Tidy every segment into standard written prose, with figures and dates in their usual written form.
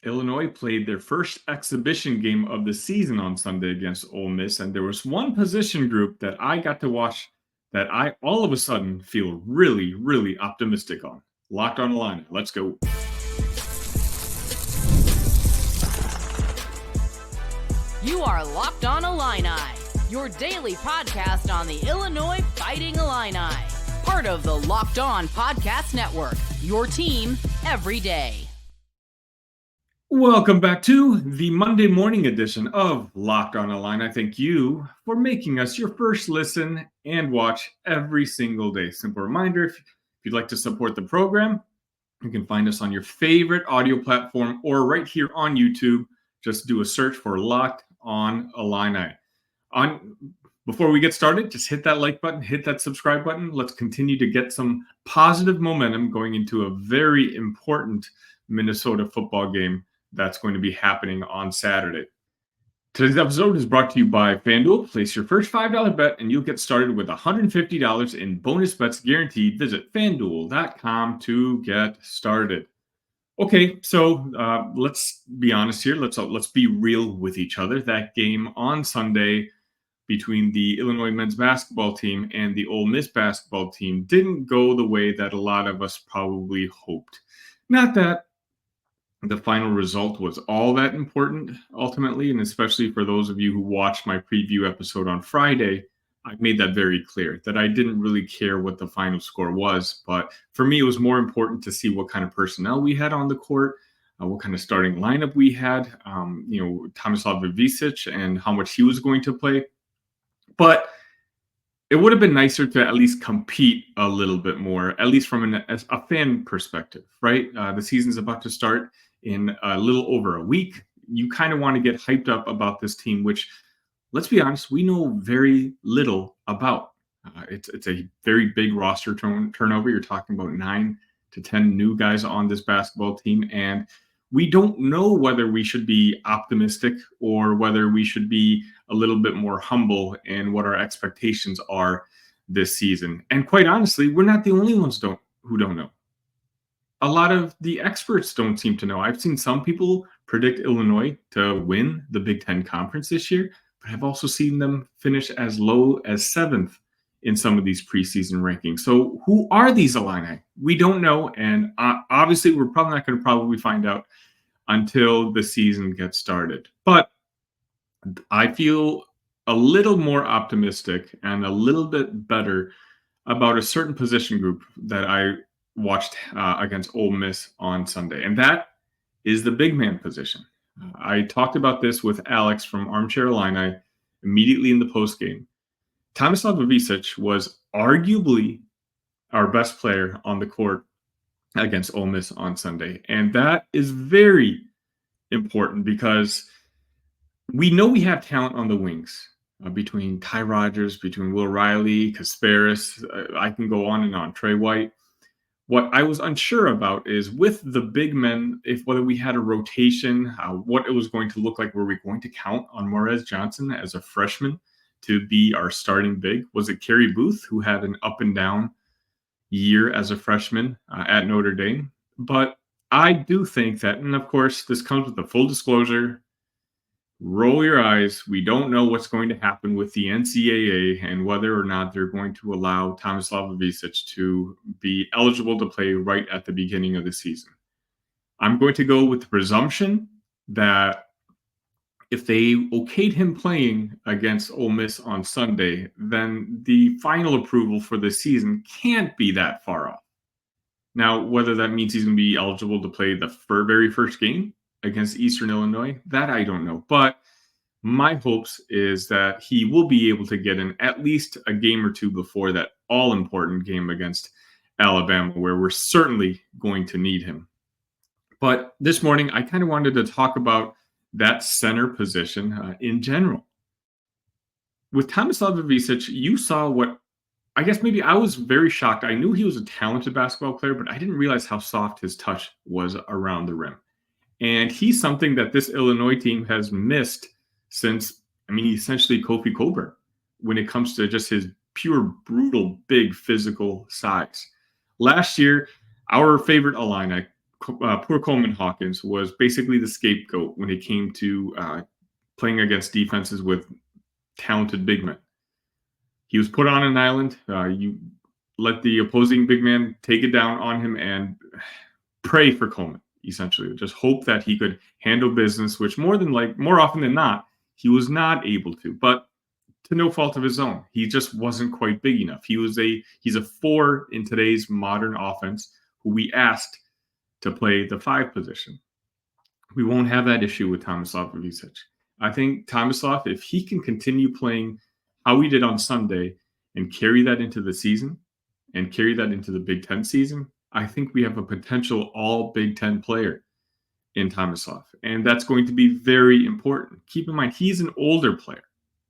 Illinois played their first exhibition game of the season on Sunday against Ole Miss, and there was one position group that I got to watch that I all of a sudden feel really, really optimistic on. Locked On Illini. Let's go. You are Locked On Illini, your daily podcast on the Illinois Fighting Illini. Part of the Locked On Podcast Network, your team every day. Welcome back to the Monday morning edition of Locked On Illini. Thank you for making us your first listen and watch every single day. Simple reminder, if you'd like to support the program, you can find us on your favorite audio platform or right here on YouTube. Just do a search for Locked On Illini. Before we get started, just hit that like button, hit that subscribe button. Let's continue to get some positive momentum going into a very important Minnesota football game that's going to be happening on Saturday. Today's episode is brought to you by FanDuel. Place your first $5 bet and you'll get started with $150 in bonus bets guaranteed. Visit FanDuel.com to get started. Okay, so let's be honest here. Let's be real with each other. That game on Sunday between the Illinois men's basketball team and the Ole Miss basketball team didn't go the way that a lot of us probably hoped. Not that the final result was all that important ultimately, and especially for those of you who watched my preview episode on Friday, I made that very clear that I didn't really care what the final score was. But for me, it was more important to see what kind of personnel we had on the court, what kind of starting lineup we had, Tomislav Ivisic and how much he was going to play. But it would have been nicer to at least compete a little bit more, at least from a fan perspective, right? The season's about to start in a little over a week. You kind of want to get hyped up about this team, which, let's be honest, we know very little about. It's a very big roster turnover. You're talking about 9 to 10 new guys on this basketball team, and we don't know whether we should be optimistic or whether we should be a little bit more humble in what our expectations are this season. And quite honestly, we're not the only ones who don't know. A lot of the experts don't seem to know. I've seen some people predict Illinois to win the Big Ten Conference this year, but I've also seen them finish as low as 7th in some of these preseason rankings. So who are these Illini? We don't know, and obviously we're probably not going to probably find out until the season gets started. But I feel a little more optimistic and a little bit better about a certain position group that I watched against Ole Miss on Sunday, and that is the big man position. I talked about this with Alex from Armchair Illini immediately in the postgame. Tomislav Ivisic was arguably our best player on the court against Ole Miss on Sunday, and that is very important because we know we have talent on the wings between Ty Rogers, between Will Riley, Kasparis. I can go on and on. Trey White. What I was unsure about is with the big men, whether we had a rotation, what it was going to look like. Were we going to count on Morez Johnson as a freshman to be our starting big? Was it Carey Booth, who had an up and down year as a freshman at Notre Dame? But I do think that, and of course, this comes with a full disclosure. Roll your eyes. We don't know what's going to happen with the NCAA and whether or not they're going to allow Tomislav Ivisic to be eligible to play right at the beginning of the season. I'm going to go with the presumption that if they okayed him playing against Ole Miss on Sunday, then the final approval for the season can't be that far off. Now, whether that means he's going to be eligible to play the very first game against Eastern Illinois, that I don't know. But my hopes is that he will be able to get in at least a game or two before that all-important game against Alabama, where we're certainly going to need him. But this morning, I kind of wanted to talk about that center position in general. With Tomislav Ivisic, you saw what I guess maybe I was very shocked. I knew he was a talented basketball player, but I didn't realize how soft his touch was around the rim. And he's something that this Illinois team has missed since, essentially Kofi Cockburn when it comes to just his pure, brutal, big physical size. Last year, our favorite Illini, poor Coleman Hawkins was basically the scapegoat when it came to playing against defenses with talented big men. He was put on an island. You let the opposing big man take it down on him and pray for Coleman, essentially. Just hope that he could handle business, which more often than not, he was not able to. But to no fault of his own, he just wasn't quite big enough. He's a 4 in today's modern offense who we asked to play the 5 position. We won't have that issue with Tomislav Ivisic. I think Tomislav, if he can continue playing how he did on Sunday and carry that into the season and carry that into the Big Ten season, I think we have a potential all Big Ten player in Tomislav. And that's going to be very important. Keep in mind, he's an older player.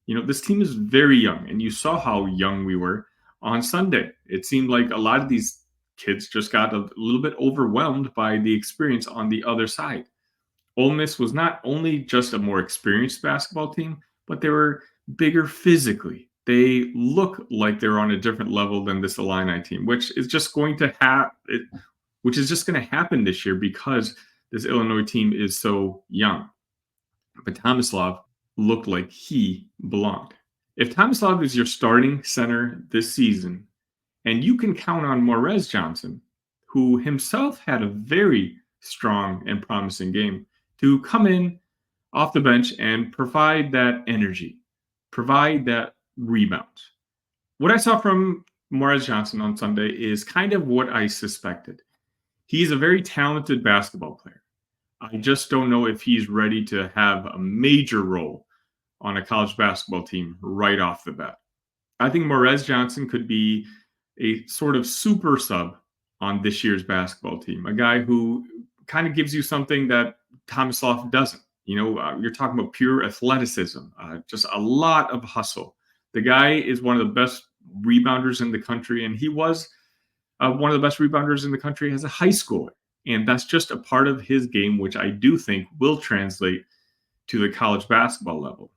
This team is very young, and you saw how young we were on Sunday. It seemed like a lot of these kids just got a little bit overwhelmed by the experience on the other side. Ole Miss was not only just a more experienced basketball team, but they were bigger physically. They look like they're on a different level than this Illini team, which is just going to happen this year because this Illinois team is so young. But Tomislav looked like he belonged. If Tomislav is your starting center this season, and you can count on Morez Johnson, who himself had a very strong and promising game, to come in off the bench and provide that energy, provide that rebound. What I saw from Morez Johnson on Sunday is kind of what I suspected. He's a very talented basketball player. I just don't know if he's ready to have a major role on a college basketball team right off the bat. I think Morez Johnson could be a sort of super sub on this year's basketball team, a guy who kind of gives you something that Tomislav doesn't. You're talking about pure athleticism, just a lot of hustle. The guy is one of the best rebounders in the country, and he was one of the best rebounders in the country as a high schooler. And that's just a part of his game, which I do think will translate to the college basketball level.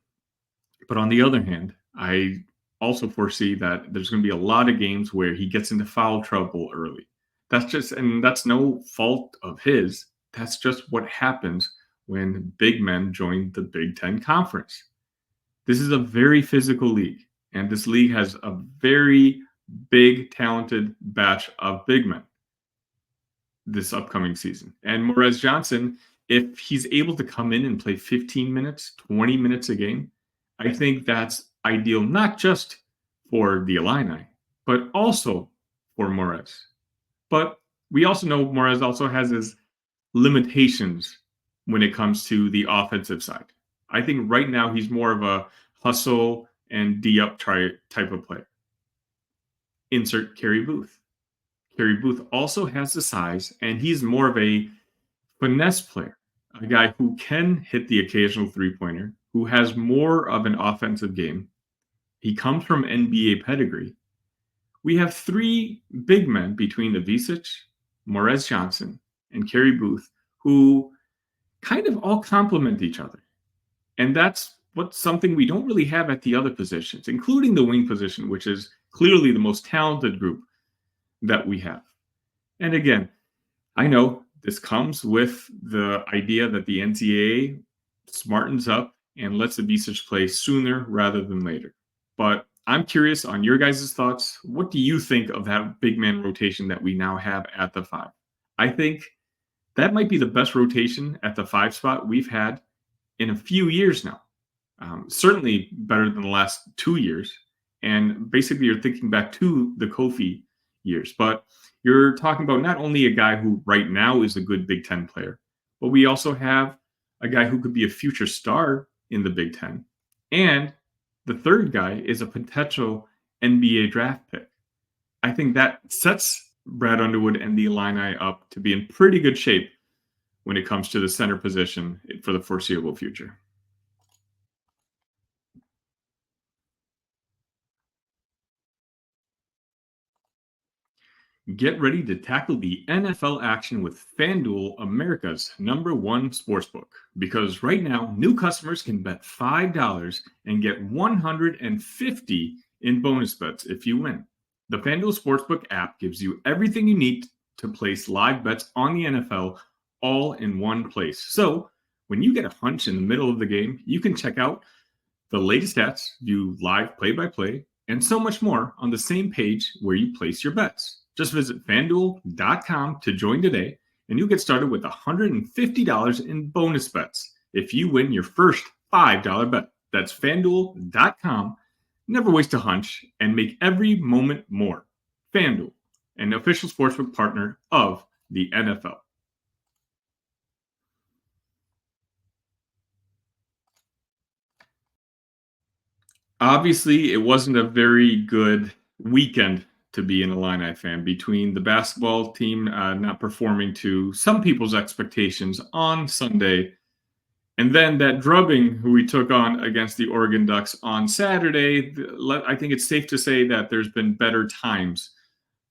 But on the other hand, I also foresee that there's going to be a lot of games where he gets into foul trouble early. That's no fault of his. That's just what happens when big men join the Big Ten Conference. This is a very physical league, and this league has a very big, talented batch of big men this upcoming season. And Morez Johnson, if he's able to come in and play 15 minutes, 20 minutes a game, I think that's ideal, not just for the Illini, but also for Morez. But we also know Morez also has his limitations when it comes to the offensive side. I think right now he's more of a hustle and D-up type of player. Insert Carey Booth. Carey Booth also has the size, and he's more of a finesse player, a guy who can hit the occasional three-pointer, who has more of an offensive game. He comes from NBA pedigree. We have 3 big men between Ivisic, Morez Johnson, and Carey Booth who kind of all complement each other. And that's something we don't really have at the other positions, including the wing position, which is clearly the most talented group that we have. And again, I know this comes with the idea that the NCAA smartens up and lets Ivisic play sooner rather than later. But I'm curious on your guys' thoughts. What do you think of that big man rotation that we now have at the 5? I think that might be the best rotation at the 5 spot we've had in a few years now. Certainly better than the last 2 years. And basically you're thinking back to the Kofi years. But you're talking about not only a guy who right now is a good Big Ten player, but we also have a guy who could be a future star in the Big Ten. And the third guy is a potential NBA draft pick. I think that sets Brad Underwood and the Illini up to be in pretty good shape when it comes to the center position for the foreseeable future. Get ready to tackle the NFL action with FanDuel, America's #1 sportsbook. Because right now, new customers can bet $5 and get $150 in bonus bets if you win. The FanDuel Sportsbook app gives you everything you need to place live bets on the NFL all in one place. So when you get a hunch in the middle of the game, you can check out the latest stats, view live play-by-play, and so much more on the same page where you place your bets. Just visit FanDuel.com to join today, and you'll get started with $150 in bonus bets if you win your first $5 bet. That's FanDuel.com. Never waste a hunch and make every moment more. FanDuel, an official sportsbook partner of the NFL. Obviously, it wasn't a very good weekend to be an Illini fan, between the basketball team not performing to some people's expectations on Sunday, and then that drubbing we took on against the Oregon Ducks on Saturday. I think it's safe to say that there's been better times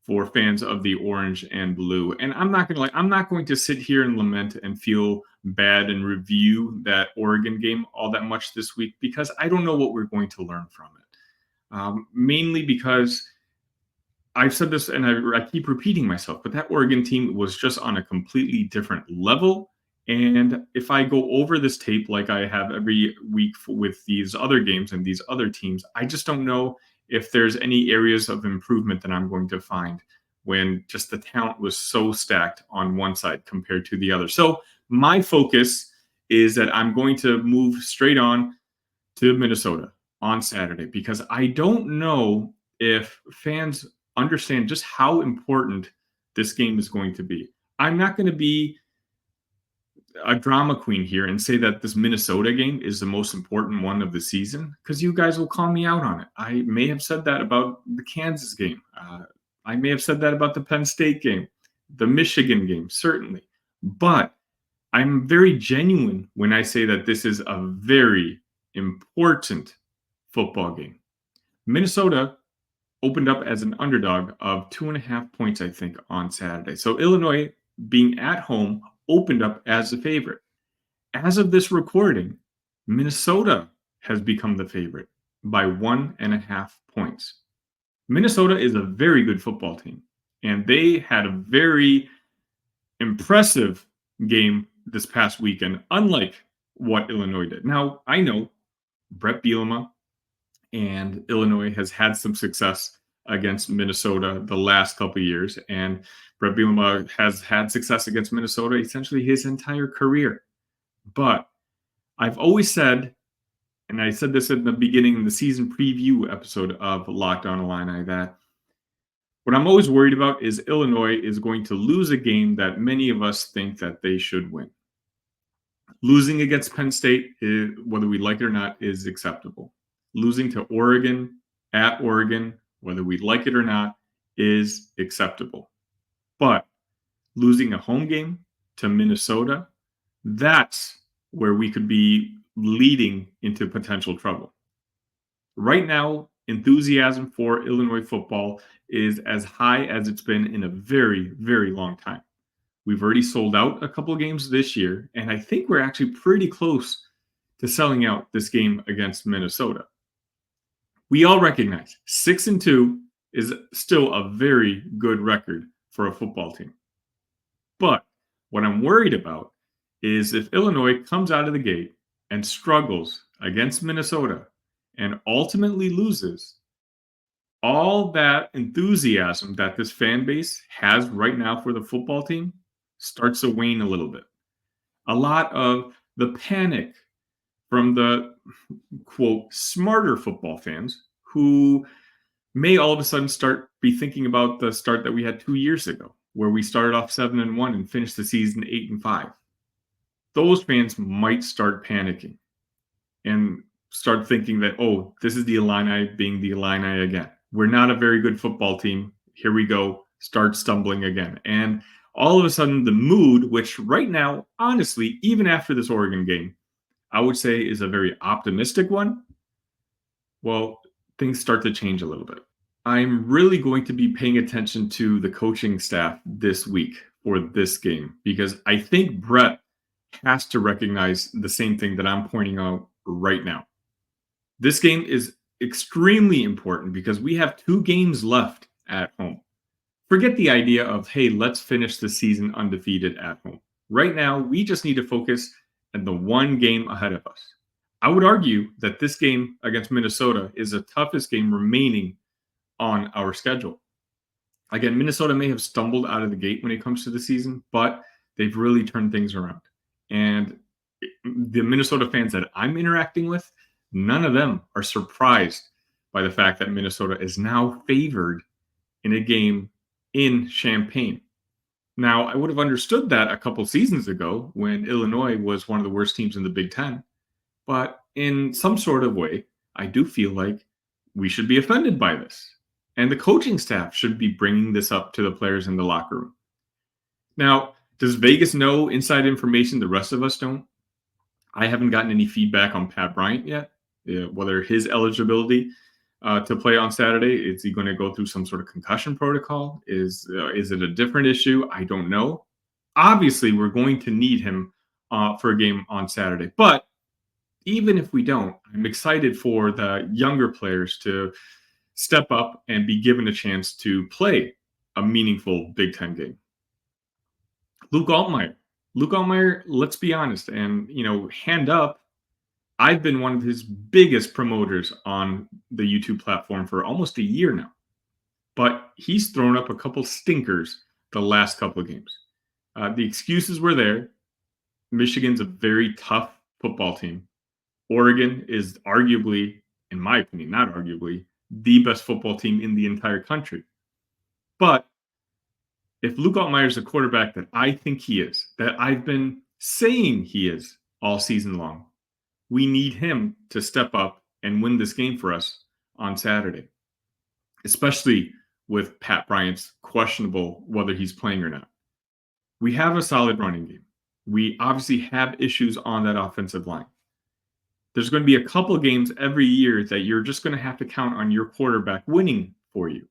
for fans of the orange and blue. And I'm not going to sit here and lament and feel bad and review that Oregon game all that much this week, because I don't know what we're going to learn from it. Mainly because I've said this and I keep repeating myself, but that Oregon team was just on a completely different level. And if I go over this tape like I have every week with these other games and these other teams, I just don't know if there's any areas of improvement that I'm going to find when just the talent was so stacked on one side compared to the other. So my focus is that I'm going to move straight on to Minnesota on Saturday, because I don't know if fans understand just how important this game is going to be. I'm not going to be a drama queen here and say that this Minnesota game is the most important one of the season, because you guys will call me out on it. I may have said that about the Kansas game. I may have said that about the Penn State game, the Michigan game, certainly. But I'm very genuine when I say that this is a very important football game. Minnesota opened up as an underdog of 2.5 points, I think, on Saturday. So Illinois, being at home, opened up as the favorite. As of this recording, Minnesota has become the favorite by 1.5 points. Minnesota is a very good football team, and they had a very impressive game this past weekend, unlike what Illinois did. Now, I know Bret Bielema and Illinois has had some success against Minnesota the last couple of years, and Bret Bielema has had success against Minnesota essentially his entire career. But I've always said, and I said this in the beginning, the season preview episode of Locked On Illini, that what I'm always worried about is Illinois is going to lose a game that many of us think that they should win. Losing against Penn State, whether we like it or not, is acceptable. Losing to Oregon, at Oregon, whether we like it or not, is acceptable. But losing a home game to Minnesota, that's where we could be leading into potential trouble. Right now, enthusiasm for Illinois football is as high as it's been in a very, very long time. We've already sold out a couple of games this year, and I think we're actually pretty close to selling out this game against Minnesota. We all recognize 6-2 is still a very good record for a football team. But what I'm worried about is if Illinois comes out of the gate and struggles against Minnesota and ultimately loses, all that enthusiasm that this fan base has right now for the football team starts to wane a little bit. A lot of the panic from the, quote, smarter football fans who may all of a sudden be thinking about the start that we had 2 years ago, where we started off 7-1 and finished the season 8-5. Those fans might start panicking and start thinking that, oh, this is the Illini being the Illini again. We're not a very good football team. Here we go. Start stumbling again. And all of a sudden, the mood, which right now, honestly, even after this Oregon game, I would say is a very optimistic one, well, things start to change a little bit. I'm really going to be paying attention to the coaching staff this week for this game, because I think Bret has to recognize the same thing that I'm pointing out right now. This game is extremely important because we have 2 games left at home. forget the idea of, hey, let's finish the season undefeated at home. Right now, we just need to focus on the one game ahead of us. I would argue that this game against Minnesota is the toughest game remaining on our schedule. Again, Minnesota may have stumbled out of the gate when it comes to the season, but they've really turned things around. And the Minnesota fans that I'm interacting with, none of them are surprised by the fact that Minnesota is now favored in a game in Champaign. Now, I would have understood that a couple seasons ago when Illinois was one of the worst teams in the Big Ten. But in some sort of way, I do feel like we should be offended by this. And the coaching staff should be bringing this up to the players in the locker room. Now, does Vegas know inside information the rest of us don't? I haven't gotten any feedback on Pat Bryant yet, whether his eligibility to play on Saturday. Is he going to go through some sort of concussion protocol? Is it a different issue? I don't know. Obviously, we're going to need him for a game on Saturday. But even if we don't, I'm excited for the younger players to step up and be given a chance to play a meaningful Big Ten game. Luke Altmaier, let's be honest, and hand up, I've been one of his biggest promoters on the YouTube platform for almost a year now. But he's thrown up a couple stinkers the last couple of games. The excuses were there. Michigan's a very tough football team. Oregon is arguably, in my opinion, not arguably, the best football team in the entire country. But if Luke Altmaier is the quarterback that I think he is, that I've been saying he is all season long, we need him to step up and win this game for us on Saturday, especially with Pat Bryant's questionable whether he's playing or not. We have a solid running game. We obviously have issues on that offensive line. There's going to be a couple of games every year that you're just going to have to count on your quarterback winning for you.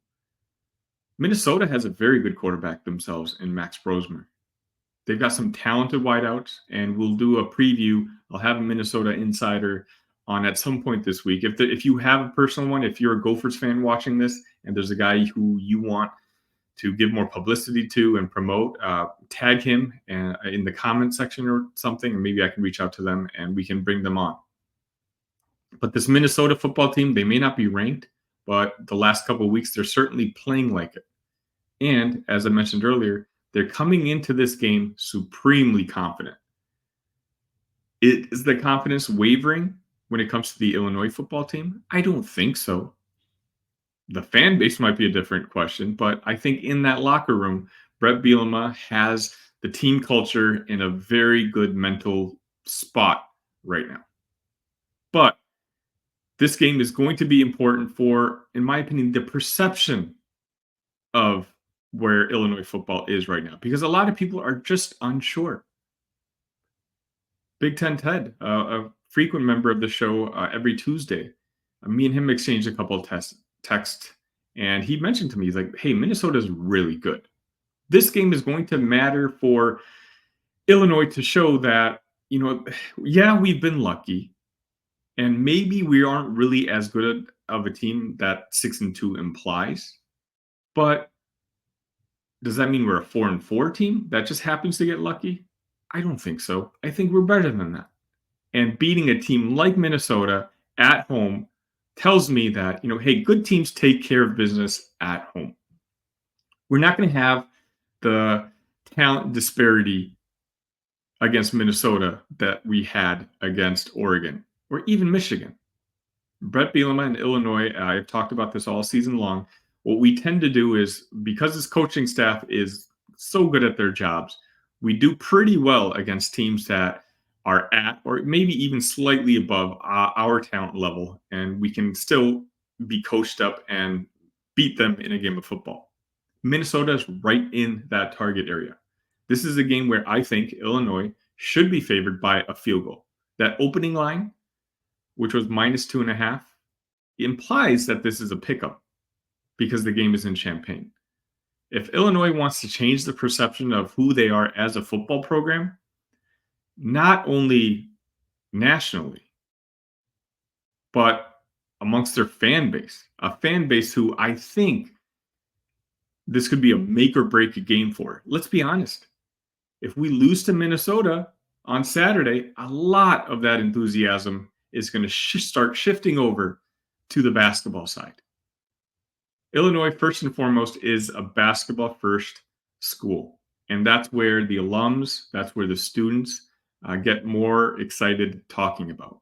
Minnesota has a very good quarterback themselves in Max Brosmer. They've got some talented wideouts, and we'll do a preview. I'll have a Minnesota insider on at some point this week. If you have a personal one, if you're a Gophers fan watching this, and there's a guy who you want to give more publicity to and promote, tag him in the comment section or something, and maybe I can reach out to them and we can bring them on. But this Minnesota football team, they may not be ranked, but the last couple of weeks, they're certainly playing like it. And as I mentioned earlier, they're coming into this game supremely confident. Is the confidence wavering when it comes to the Illinois football team? I don't think so. The fan base might be a different question, but I think in that locker room, Bret Bielema has the team culture in a very good mental spot right now. But this game is going to be important for, in my opinion, the perception of where Illinois football is right now, because a lot of people are just unsure. Big Ten Ted, a frequent member of the show every Tuesday, me and him exchanged a couple of texts, and he mentioned to me, he's like, hey, Minnesota is really good. This game is going to matter for Illinois to show that, yeah, we've been lucky. And maybe we aren't really as good of a team that 6-2 implies. But does that mean we're a 4-4 team that just happens to get lucky? I don't think so. I think we're better than that. And beating a team like Minnesota at home tells me that, hey, good teams take care of business at home. We're not going to have the talent disparity against Minnesota that we had against Oregon or even Michigan. Bret Bielema and Illinois, I've talked about this all season long. What we tend to do is, because this coaching staff is so good at their jobs, we do pretty well against teams that are at or maybe even slightly above our talent level, and we can still be coached up and beat them in a game of football. Minnesota is right in that target area. This is a game where I think Illinois should be favored by a field goal. That opening line, which was -2.5, implies that this is a pickup because the game is in Champaign. If Illinois wants to change the perception of who they are as a football program, not only nationally, but amongst their fan base, a fan base who I think this could be a make or break game for. Let's be honest. If we lose to Minnesota on Saturday, a lot of that enthusiasm is going to start shifting over to the basketball side. Illinois, first and foremost, is a basketball-first school. And that's where the alums, that's where the students get more excited talking about.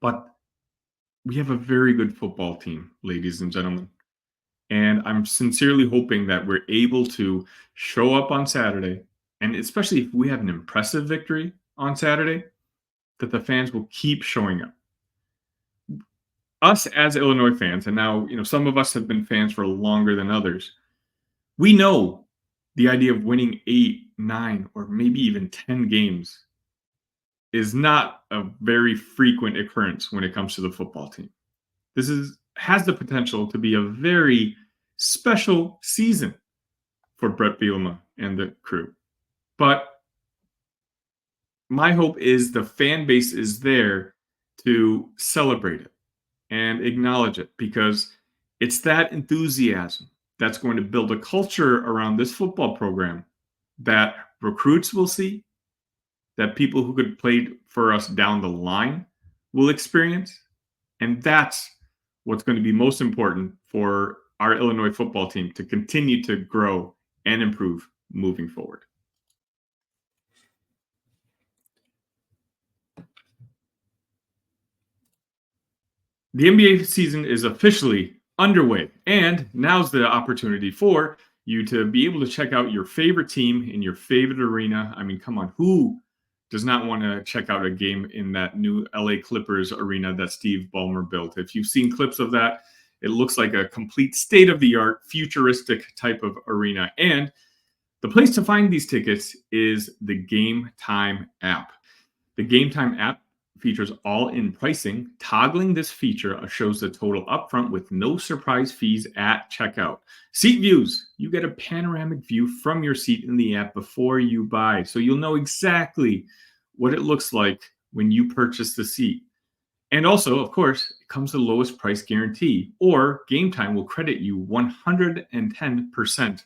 But we have a very good football team, ladies and gentlemen. And I'm sincerely hoping that we're able to show up on Saturday, and especially if we have an impressive victory on Saturday, that the fans will keep showing up. Us as Illinois fans, and now, some of us have been fans for longer than others, we know the idea of winning 8, 9, or maybe even 10 games is not a very frequent occurrence when it comes to the football team. This has the potential to be a very special season for Bret Bielema and the crew. But my hope is the fan base is there to celebrate it and acknowledge it, because it's that enthusiasm that's going to build a culture around this football program that recruits will see, that people who could play for us down the line will experience. And that's what's going to be most important for our Illinois football team to continue to grow and improve moving forward. The NBA season is officially underway, and now's the opportunity for you to be able to check out your favorite team in your favorite arena. I mean, come on, who does not want to check out a game in that new LA Clippers arena that Steve Ballmer built? If you've seen clips of that, it looks like a complete state-of-the-art, futuristic type of arena. And the place to find these tickets is the GameTime app. The GameTime app features all-in pricing. Toggling this feature shows the total upfront with no surprise fees at checkout. Seat views. You get a panoramic view from your seat in the app before you buy, so you'll know exactly what it looks like when you purchase the seat. And also, of course, it comes with the lowest price guarantee, or GameTime will credit you 110%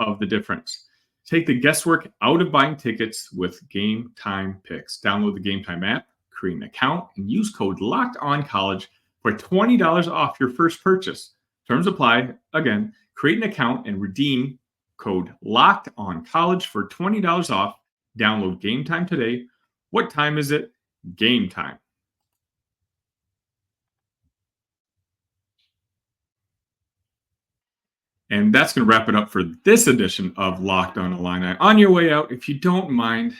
of the difference. Take the guesswork out of buying tickets with GameTime Picks. Download the GameTime app, create an account, and use code LOCKEDONCollege for $20 off your first purchase. Terms apply. Again, create an account and redeem code LOCKEDONCollege for $20 off. Download GameTime today. What time is it? Game time. And that's going to wrap it up for this edition of Locked On Illini. On your way out, if you don't mind,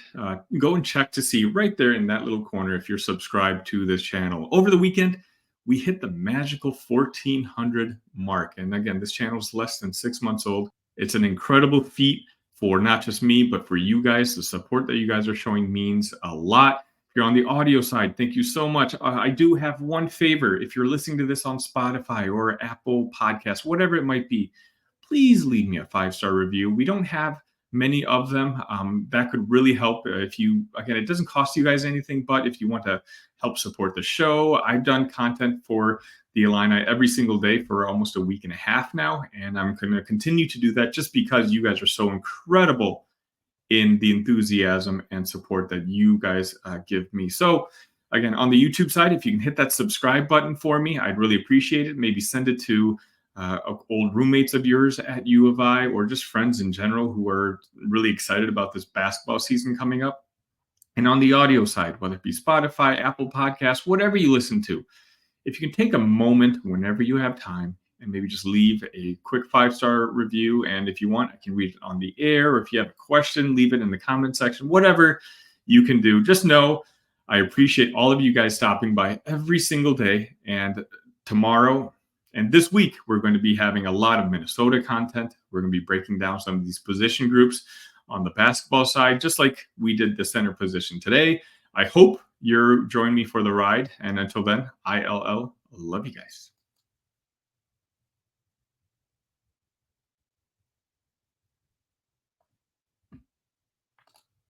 go and check to see right there in that little corner if you're subscribed to this channel. Over the weekend, we hit the magical 1,400 mark. And again, this channel is less than 6 months old. It's an incredible feat for not just me, but for you guys. The support that you guys are showing means a lot. If you're on the audio side, thank you so much. I do have one favor. If you're listening to this on Spotify or Apple Podcasts, whatever it might be, please leave me a 5-star review. We don't have many of them. That could really help if you, again, it doesn't cost you guys anything, but if you want to help support the show, I've done content for the Illini every single day for almost a week and a half now, and I'm going to continue to do that just because you guys are so incredible in the enthusiasm and support that you guys give me. So again, on the YouTube side, if you can hit that subscribe button for me, I'd really appreciate it. Maybe send it to old roommates of yours at U of I, or just friends in general who are really excited about this basketball season coming up. And on the audio side, whether it be Spotify, Apple Podcasts, whatever you listen to, if you can take a moment whenever you have time and maybe just leave a quick 5-star review. And if you want, I can read it on the air, or if you have a question, leave it in the comment section, whatever you can do. Just know I appreciate all of you guys stopping by every single day. And tomorrow and this week, we're going to be having a lot of Minnesota content. We're going to be breaking down some of these position groups on the basketball side, just like we did the center position today. I hope you're joining me for the ride. And until then, ILL, love you guys.